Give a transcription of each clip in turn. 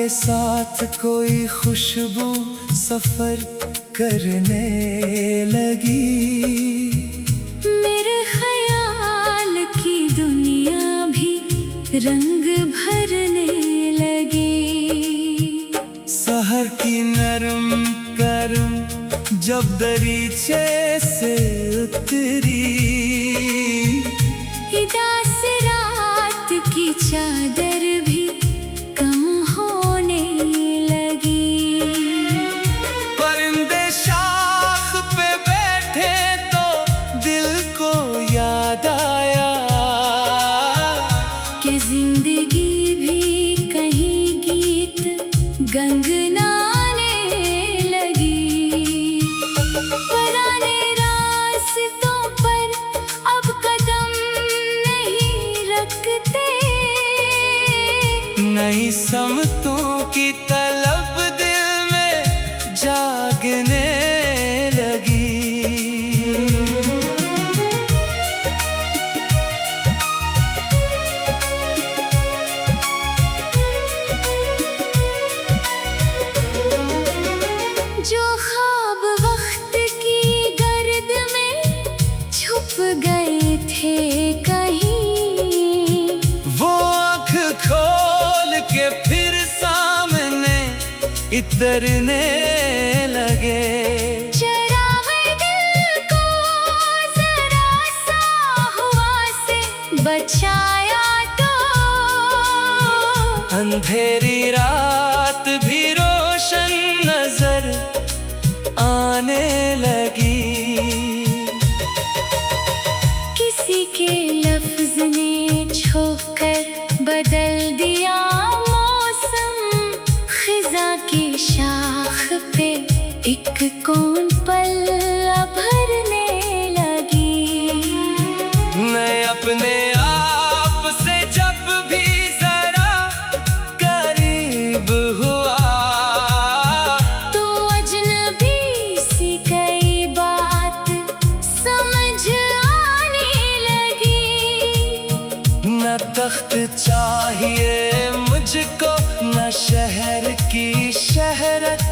साथ कोई खुशबू सफर करने लगी। मेरे ख्याल की दुनिया भी रंग भरने लगी। सहर की नरम करम जब दरीचे से उतरी, उदास रात की चादर भी कम होने लगी। परिंदे शाख पे बैठे तो दिल को याद आया कि जिंदगी भी कहीं गीत गनगनाने लगी। पुराने रास्तों पर अब कदम नहीं रखते, नई समतों की तलब दिल में जागने लगी। जो ख्वाब वक्त की गर्द में छुप गए थे कहीं, वो आँख खोल के फिर सामने इतरने लगे। चरागे दिल को जरा सा हवा से बचाया तो अंधेरी रात भी रोशन नजर आने लगी। किसी के लफ्ज ने छूकर बदल दिया मौसम। खिजा की शाख पे एक कौन पल्ला भरने लगी। मैं अपने आप से जब भी जरा करीब हुआ, तो अजनबी सी कई बात समझ आने लगी। न तख्त चाहिए मुझको न शहर की शहरत,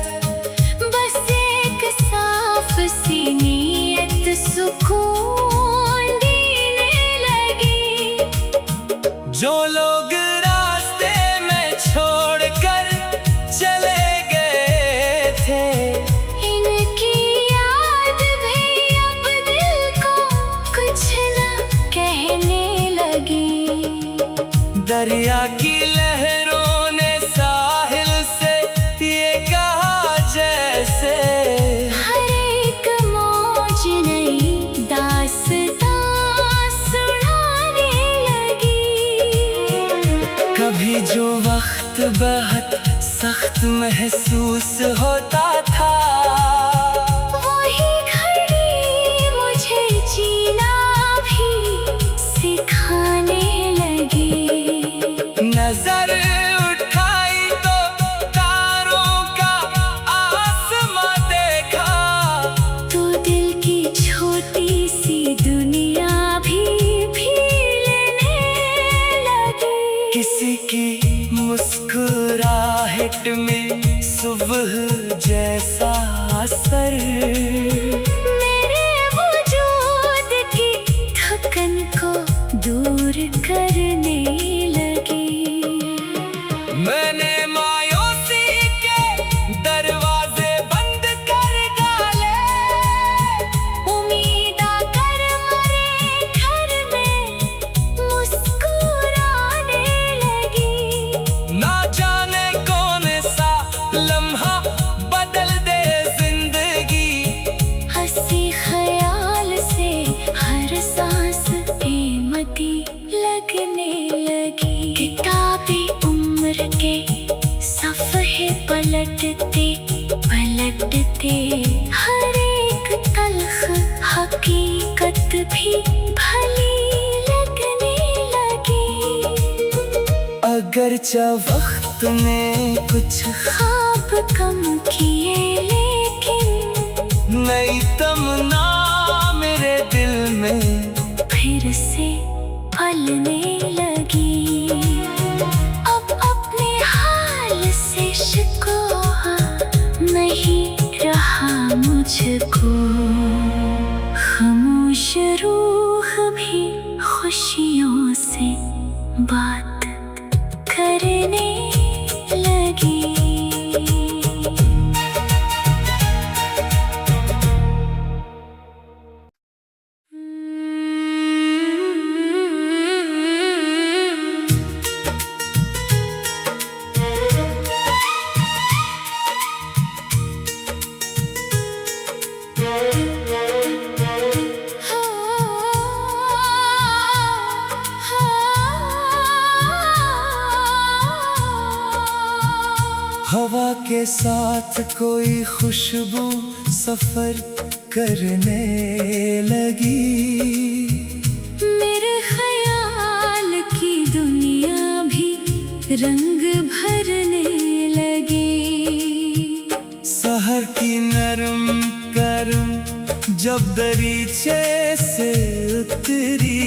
बस एक साफ सी नीयत सुकून देने लगी। जो लोग रास्ते में छोड़कर चले गए थे, इनकी याद भी अब दिल को कुछ न कहने लगी। दरिया की लहरों ने साहिल से ये कहा जैसे हर एक मौज नई दास्तां सुनाने लगी। कभी जो वक्त बहुत सख्त महसूस होता था, वही घड़ी मुझे जीना भी सिखाने लगी। नजर उठाई तो तारों का आसमां देखा, तो दिल की छोटी सी दुनिया भी लेने लगी। किसी की मुस्कुराहट में सुबह जैसा असर, मेरे वजूद की थकन को दूर करने लगी। मैंने मायूसी के दरवाजे बंद कर डाले, उम्मीद आकर मरे घर में मुस्कुराने लगी। ना जाने कौन सा लम्हा बदल दे जिंदगी। हंसी ख्याल से हर सांस कीमती लगने लगी। किताबें उम्र के सफ़हे पलटते पलटते हर एक तल्ख हकीकत भी भली लगने लगी। अगरचे वक्त में कुछ ख्वाब कम किए, लेकिन नई तमन्ना मेरे दिल में फिर से फलने लगी। अब अपने हाल से तुझको नहीं रहा मुझको, खामोश रूह भी खुशियों से बात करने लगी। हवा के साथ कोई खुशबू सफर करने लगी। मेरे ख्याल की दुनिया भी रंग भरने लगी। सहर की नरम करम जब दरीचे से उतरी,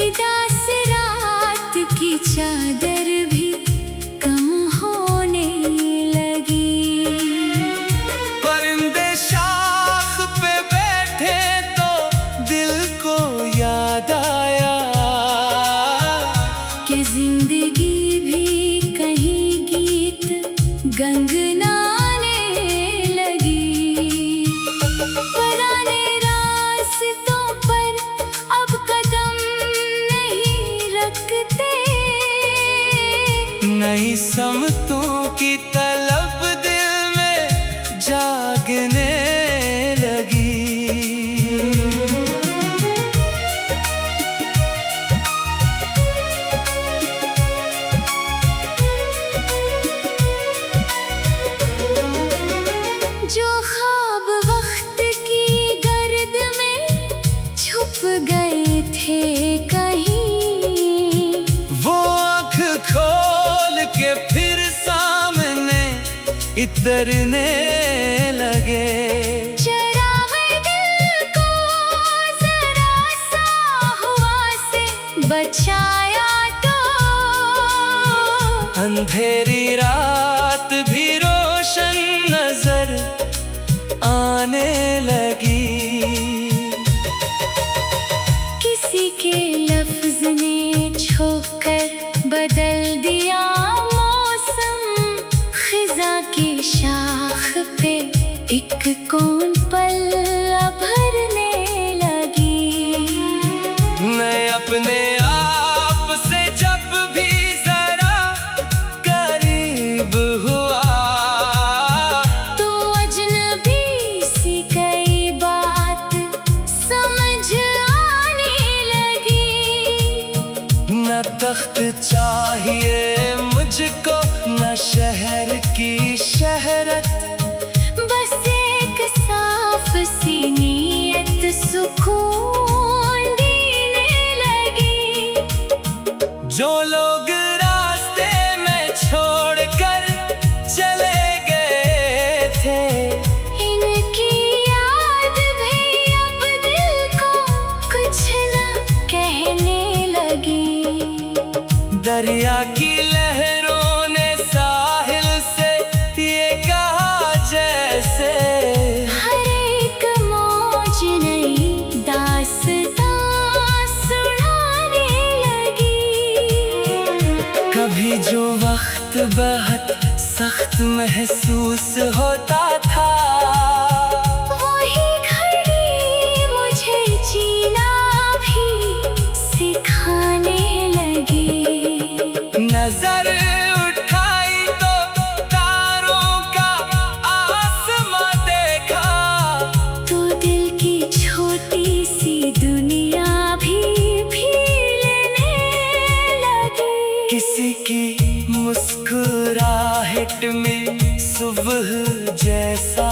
उदास रात की चादर भी कम होने लगी। परिंदे शाख पे बैठे तो दिल को याद आया कि जिंदगी भी कहीं गीत गनगनाने लगी। पुराने रास्तों पर अब कदम नहीं रखते, नई समतों की तलब दिल में जागने लगी। जो ख्वाब वक्त की गर्द में छुप गए थे कहीं, वो आँख खोल के फिर सामने इतरने लगे। चराए दिल को जरा सा हवा से बचाया तो अंधेरी रात भी रोशन नजर आने लगी। किसी के लफ्ज ने छूकर बदल दिया मौसम। खिजा की शाख पे एक कौन पल भरने लगी। मैं अपने आप से जब भी जरा करीब हुआ, तो अजनबी सी कई बात समझ आने लगी। न तख्त चाहिए मुझको न शहर की शहरत, बस एक साफ सी नीयत सुकून देने लगी। जो लोग रास्ते में छोड़कर चले गए थे, इनकी याद भी अब दिल को कुछ न कहने लगी। दरिया की लहरों ने साहिल से ये कहा जैसे हर एक मौज नई दास्तां सुनाने लगी। कभी जो वक्त बहुत सख्त महसूस होता था, वही घड़ी मुझे जीना भी सिखाने लगी। नजर उठाई तो तारों का आसमां देखा, तो दिल की छोटी सी दुनिया भी लेने लगी। किसी की मुस्कुराहट में सुबह जैसा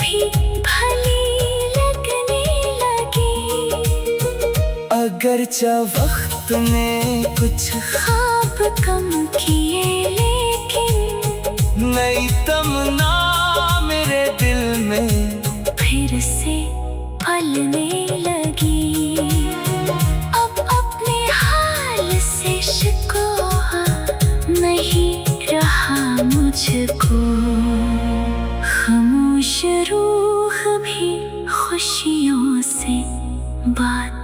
भी भली लगने लगी। अगरचा वक्त ने कुछ ख्वाब कम किए लेकिन नई तमन्ना मेरे दिल में फिर से फलने लगी। अब अपने हाल से शिकवा नहीं रहा मुझको, खामोश रूह भी खुशियों से बात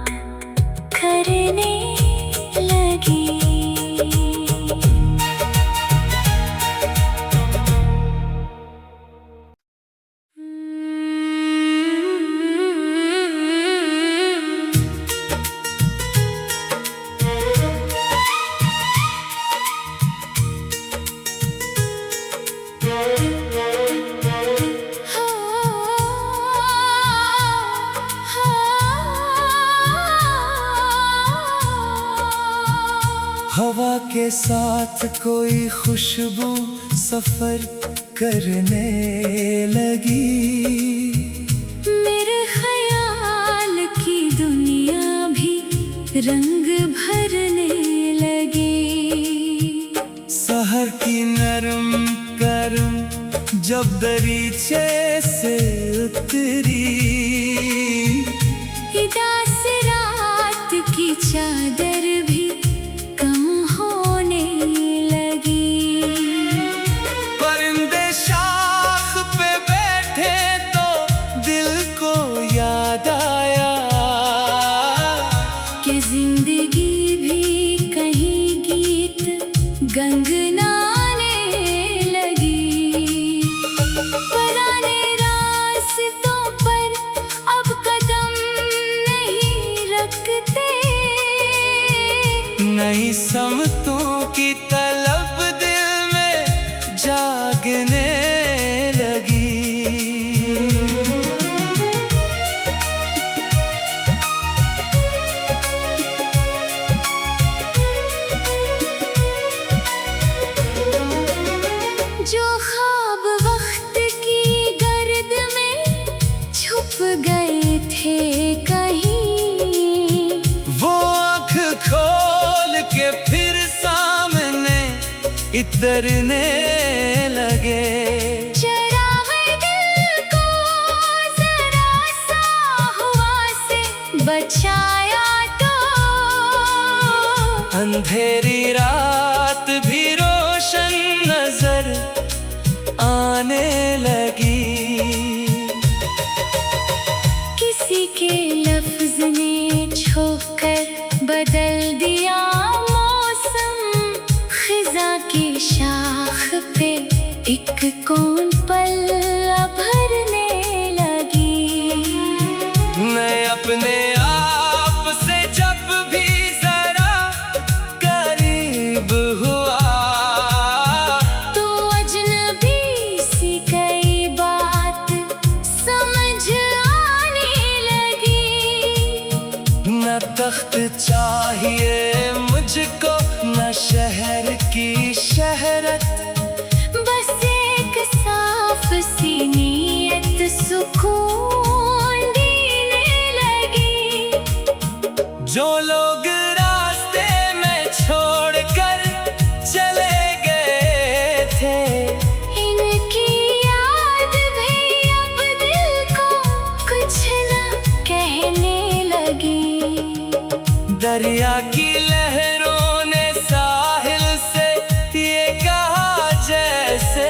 करने लगी। हवा के साथ कोई खुशबू सफर करने लगी। मेरे ख्याल की दुनिया भी रंग भरने लगी। सहर की नरम करम जब दरीचे से उतरी, उदास रात की चादर भी कम होने लगी। परिंदे शाख पे बैठे तो दिल को याद आया कि जिंदगी भी कहीं गीत गनगनाने लगी। पुराने रास्तों पर अब कदम नहीं रखते, नई समतों की तलब दिल में जागने लगी। जो ख्वाब वक्त की गर्द में छुप गए थे कहीं, वो आँख खोल के फिर सामने इतरने लगे। चराए दिल को जरा सा हवा से बचाया तो अंधेरी रात भी रोशन नजर आने लगी। किसी के लफ्ज ने छूकर बदल दिया मौसम। खिजा की शाख पे एक कौन पल्ला भरने लगी। मैं अपने आप से जब भी जरा करीब हुआ, तो अजनबी सी कई बात समझ आने लगी। न तख्त चाहिए मुझको न शहर की शहरत, बस एक साफ सी नीयत सुकून देने लगी। जो लोग रास्ते में छोड़कर चले गए थे, इनकी याद भी अब दिल को कुछ न कहने लगी। दरिया की लहरों ने साहिल से ये कहा जैसे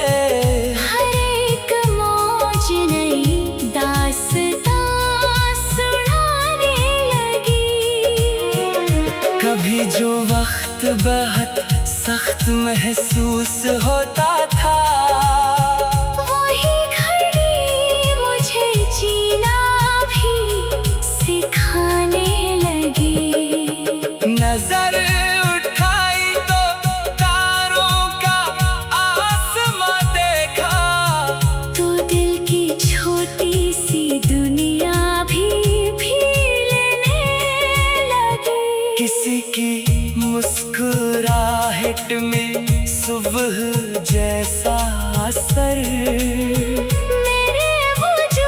हर एक मौज नई दास्तां सुनाने लगी। कभी जो वक्त बहुत सख्त महसूस होता था, वही घड़ी मुझे जीना भी सिखाने लगी। नजर उठाई तो तारों का आसमां देखा, तो दिल की छोटी सी दुनिया भी लेने लगी। किसी की मुस्कुराहट में सुबह जैसा असर मेरे वजूद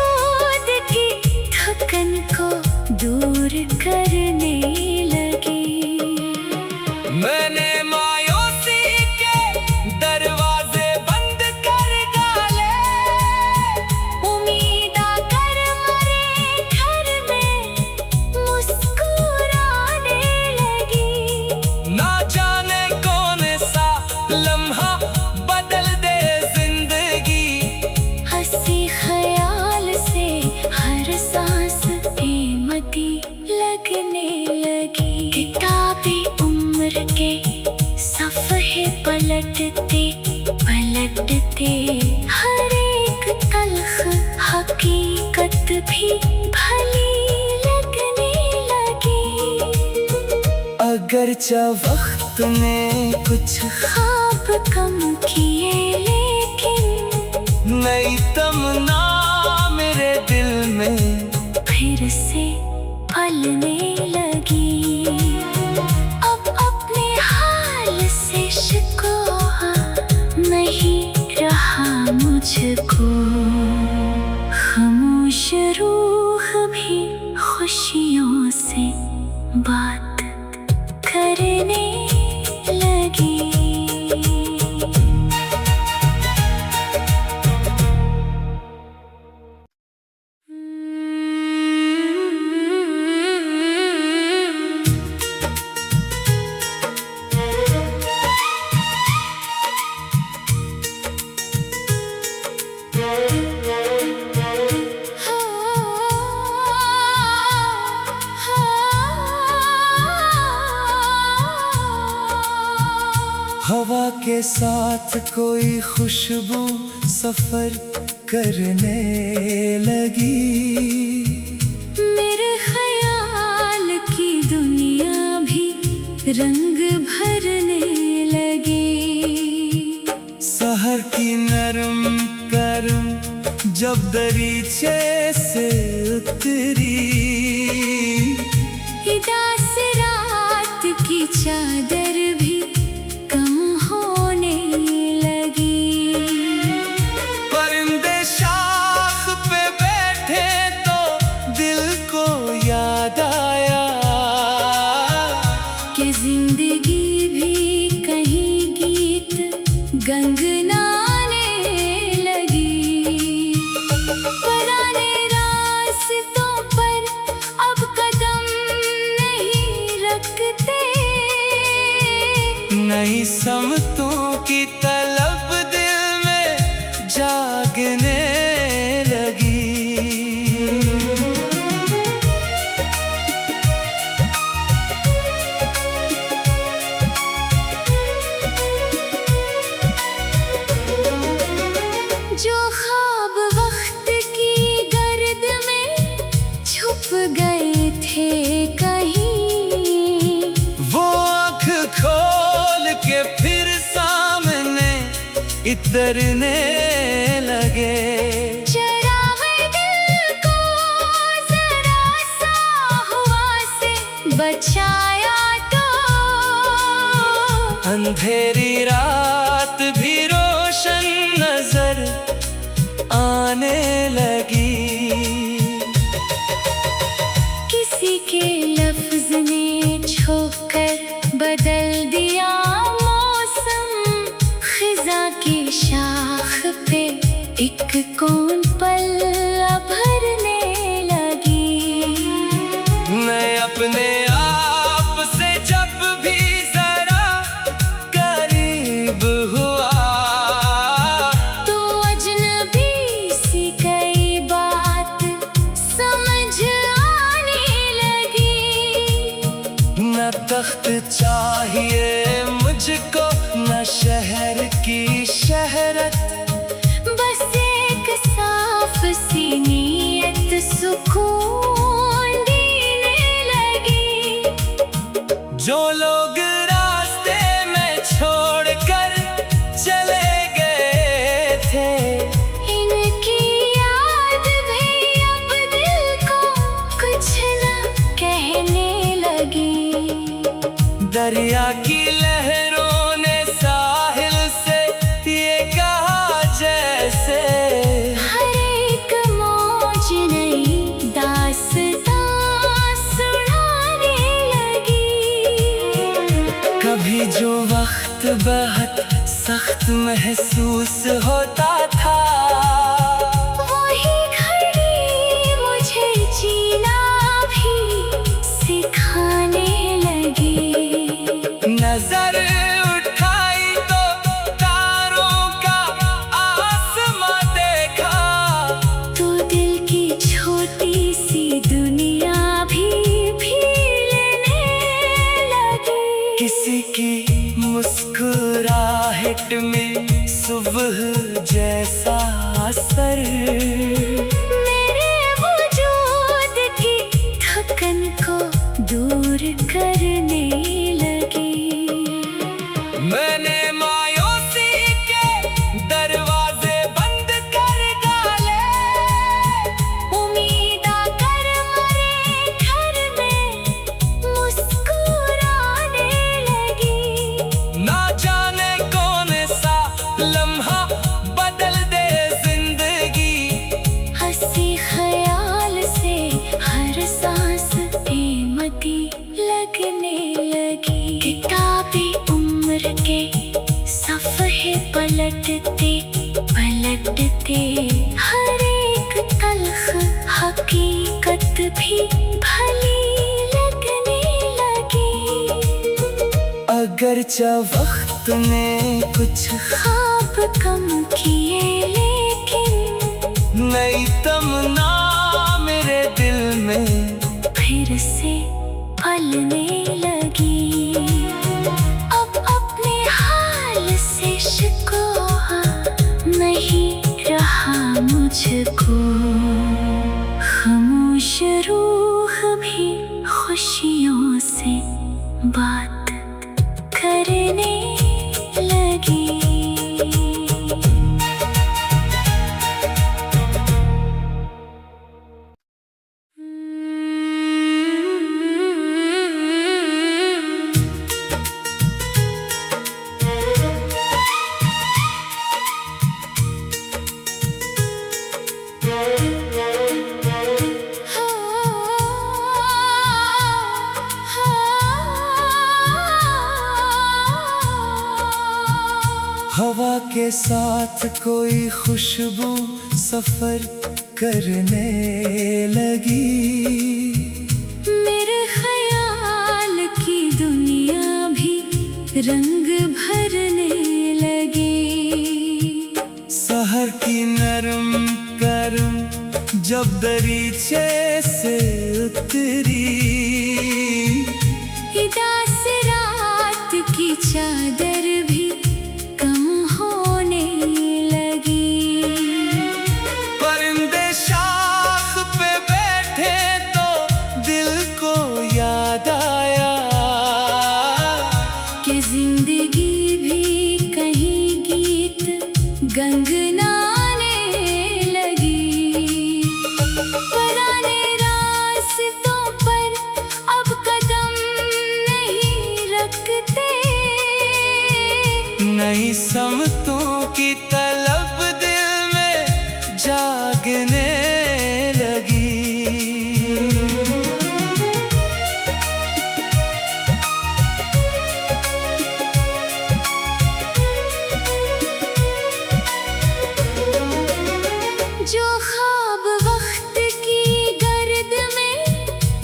रहते हर एक तल्ख हकीकत भी भली लगने लगी। अगरचा वक्त ने कुछ ख्वाब कम किए लेकिन नई तमन्ना मेरे दिल में फिर से फलने लगी। अब अपने हाल से शिकवा नहीं रहा मुझको, खामोश रूह भी खुशियों से बात करने लगी। हवा के साथ कोई खुशबू सफर करने लगी। मेरे ख्याल की दुनिया भी रंग भरने लगी। सहर की नरम करम जब दरीचे से उतरी, उदास रात की चादर भी कम होने लगी। परिंदे शाख पे बैठे तो दिल को याद आया कि जिंदगी भी कहीं गीत गनगनाने लगी। पुराने रास्तों पर अब कदम नहीं रखते, नई समतों की तलब दिल में जागने लगी। जो ख्वाब वक्त की गर्द में छुप गए थे कहीं, वो आँख खोल के फिर सामने इतरने लगे। चरागे दिल को जरा सा हवा से बचाया तो अंधेरी रात भी रोशन नजर आने लगी। किसी के लफ्ज ने छूकर बदल दिया मौसम। खिजा की शाख पे एक कौन पल्ला भरने लगी। मैं अपने आप से जब भी जरा करीब हुआ, तो अजनबी सी कई बात समझ आने लगी। न तख्त चाहिए मुझको न शहर की शहरत, बस एक साफ सी नीयत सुकून देने लगी। जो लोग रास्ते में छोड़कर चले गए थे, इनकी याद भी अब दिल को कुछ न कहने लगी। दरिया की लहरों ने साहिल से ये कहा जैसे हर एक मौज नई दास्तां सुनाने लगी। कभी जो वक्त बहुत सख्त महसूस होता था, वही घड़ी मुझे जीना भी सिखाने लगी। नजर उठाई तो तारों का आसमां देखा, तो दिल की छोटी सी दुनिया भी लेने लगी। किसी की मुस्कुराहट में सुबह जैसा असर मेरे वजूद की थकन को दूर करने लगी। मैंने मायूसी के दरवाजे बंद कर डाले, उम्मीद आकर मरे घर में मुस्कुराने लगी। ना जाने कौन सा लम्हा बदल दे जिंदगी। हंसी ख्याल से हर सांस कीमती लगने लगी। किताबें उम्र के सफ़े पलटते पलटते हर एक तल्ख हकीकत भी भली लगने लगी। अगरचे वक्त ने कुछ ख्वाब कम किए लेकिन नई तमन्ना मेरे दिल में फिर से फलने लगी। अब अपने हाल से शिकवा नहीं रहा मुझको। खामोश रूह भी खुशियों से बात करने लगी। हवा के साथ कोई खुशबू सफर करने लगी। मेरे ख्याल की दुनिया भी रंग भरने लगी। सहर की नरम करम जब दरीचे से उतरी, उदास रात की चादर भी कम होने लगी। परिंदे शाख पे बैठे तो दिल को याद आया कि जिंदगी भी कहीं गीत गनगनाने लगी। पुराने रास्तों पर अब कदम नहीं रखते। नई समतों की तलब दिल में जागने लगी। जो ख्वाब वक्त की गर्द में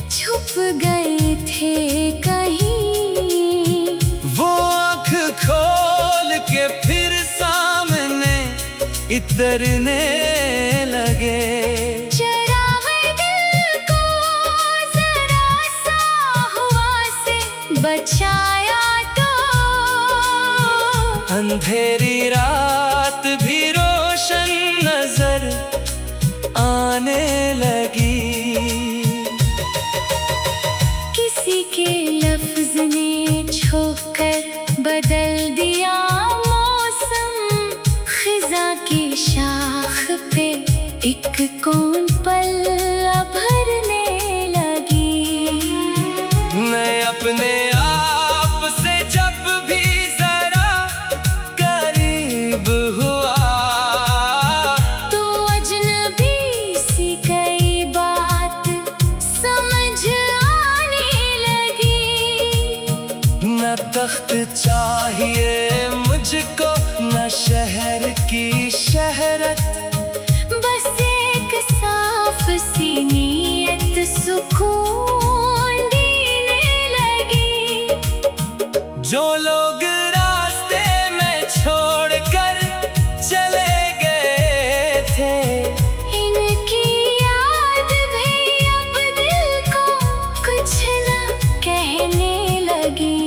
छुप गए थे कहीं, वो आँख खोल के फिर सामने इतरने लगे। चरागे दिल को जरा सा हवा से बचाया तो अंधेरी रात भी रोशन नजर आने लगी। किसी के लफ्ज ने छूकर बदल दिया मौसम। खिजा की शाख पे एक कौन पल्ला भरने लगी। मैं अपने आप से जब भी जरा करीब हुआ, तो अजनबी सी कई बात समझ आने लगी। न तख्त चाहिए मुझको न शहर की शहरत, बस एक साफ सी नीयत सुकून देने लगी। जो लोग रास्ते में छोड़कर चले गए थे, इनकी याद भी अब दिल को कुछ न कहने लगी।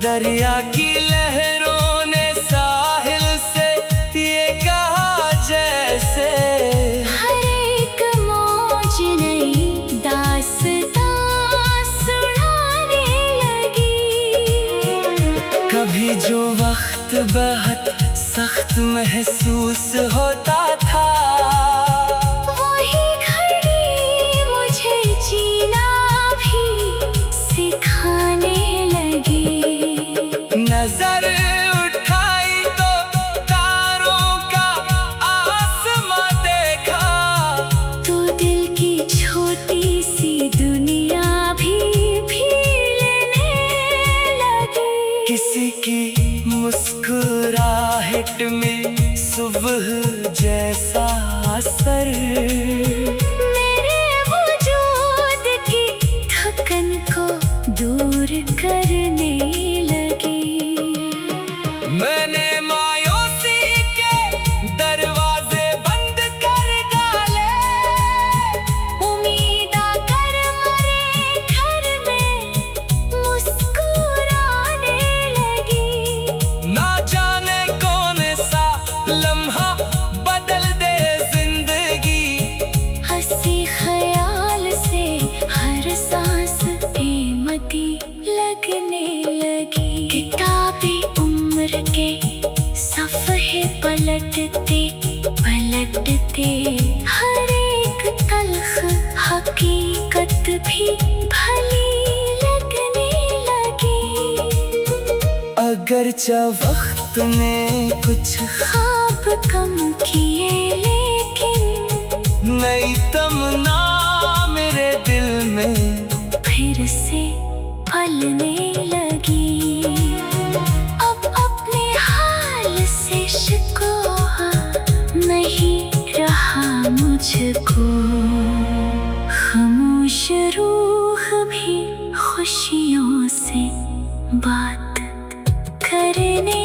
दरिया की लहरों ने साहिल से ये बहुत सख्त महसूस होता था। वही घड़ी मुझे जीना भी सिखाने लगी। नजर उठाई तो तारों का आसमां देखा, तो दिल की छोटी सी दुनिया भी लेने लगी। किसी की मुस्कुराहट में सुबह जैसा असर, मेरे वजूद की थकन को दूर करने लगी। मैंने मायूसी के दरवाजे बंद कर डाले, उम्मीद आकर मरे घर में मुस्कुराने लगी। ना जाने कौन सा लम्हा बदल दे जिंदगी। हंसी ख्याल से हर सांस कीमती लगने लगी। किताबें उम्र के सफ़े पलटते पलटते हर एक तल्ख हकीकत भी भली लगने लगी। अगरचे वक्त ने कुछ ख्वाब कम किए लेकिन नई तमन्ना मेरे दिल में फिर से पलने लगी। अब अपने हाल से शिकवा नहीं रहा मुझको। खामोश रूह भी खुशियों से बात करने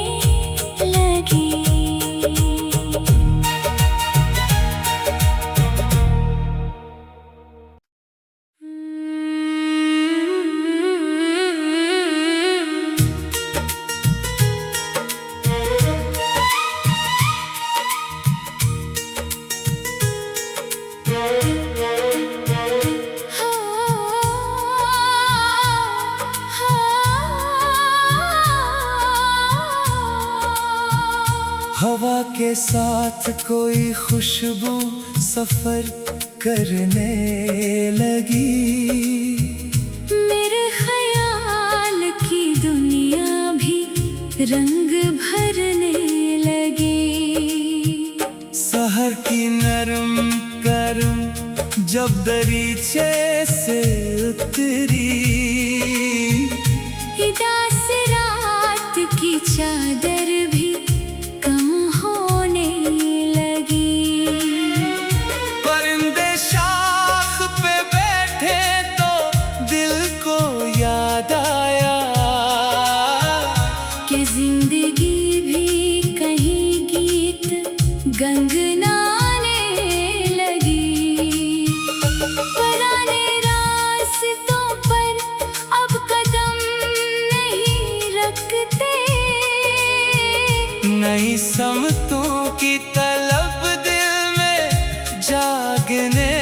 लगी। हवा के साथ कोई खुशबू सफर करने लगी। मेरे ख्याल की दुनिया भी रंग भरने लगी। सहर की नरम करम जब दरीचे से उतरी, उदास रात की चादर भी कम होने लगी। परिंदे शाख पे बैठे तो दिल को याद आया कि जिंदगी भी कहीं गीत गनगनाने लगी। पुराने रास्तों पर अब कदम नहीं रखते। नई समतों की तलब दिल में जागने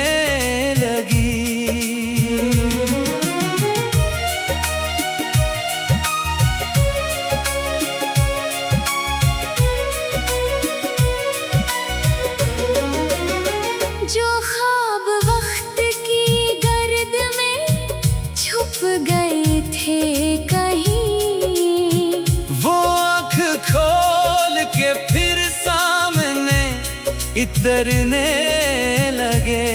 लगी। जो ख्वाब वक्त की गर्द में छुप गए थे कहीं, वो आँख खोल के फिर सामने इतरने लगे।